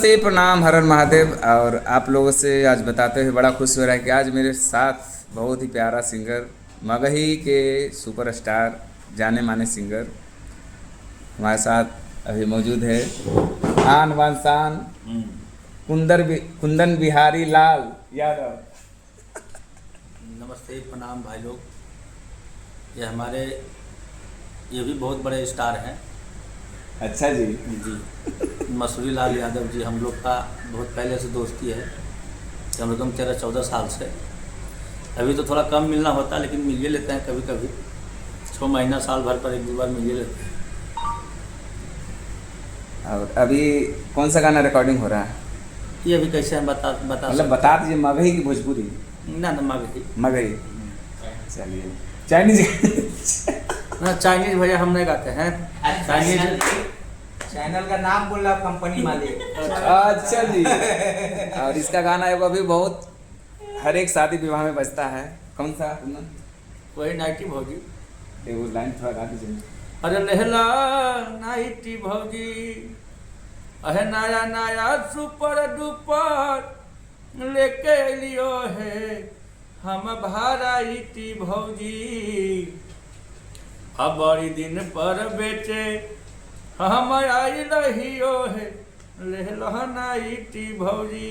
नमस्ते, प्रणाम, हर हर महादेव। और आप लोगों से आज बताते हुए बड़ा खुश हो रहा है कि आज मेरे साथ बहुत ही प्यारा सिंगर, मगही के सुपरस्टार, जाने माने सिंगर हमारे साथ अभी मौजूद है। आन बान शान कुंदन बिहारी लाल यादव। नमस्ते, प्रणाम भाई लोग। ये भी बहुत बड़े स्टार हैं। अच्छा जी। जी, मसूरी लाल यादव जी हम लोग का बहुत पहले से दोस्ती है, कम से कम 13-14 साल से। अभी तो थोड़ा कम मिलना होता है, लेकिन मिल लेते हैं कभी कभी। 6 महीना साल भर पर 1-2 बार मिल लेते हैं। और अभी कौन सा गाना रिकॉर्डिंग हो रहा है? ये अभी कैसे हम बता मतलब बता दीजिए, मगही की भोजपुरी? ना मगही। मगही, चलिए। चाइनीज ना, चाइनीज भैया हम नहीं गाते हैं। चाइनीज चैनल का नाम बोल रहा, कंपनी मालिक। अच्छा जी। और इसका गाना है वो अभी बहुत हर एक शादी विवाह में बजता है। कौन सा? वही नाइटी भौजी। वो लाइन थोड़ा गा दीजिए। अरे लहला नाइटी भौजी, अहे नया नया सुपर डुपर लेके लियो है हम भाराइटी भौजी। अब बड़ी दिन पर बेचे हम आई रहियो है लहला नाइटी भौजी।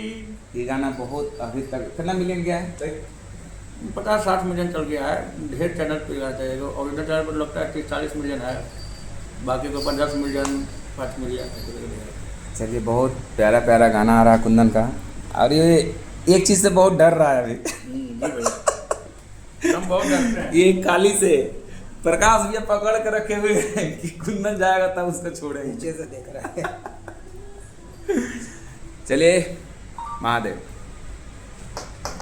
ये गाना बहुत अभी तक कितना मिलियन गया है? 50-60 मिलियन चल गया है। ढेर चैनल पे गाता है। ओरिजिनल चैनल पर लगता है 30-40 मिलियन है, बाकी को 10 मिलियन 5 मिलियन। चलिए, बहुत प्यारा प्यारा गाना आ रहा है कुंदन का। और ये एक चीज़ से बहुत डर रहा है अभी। हम बहुत डरते हैं। ये काली से प्रकाश भैया पकड़ के रखे हुए हैं कि कुंदन जाएगा तब उसको छोड़ेंगे। नीचे से देख रहा है। चलिए, महादेव।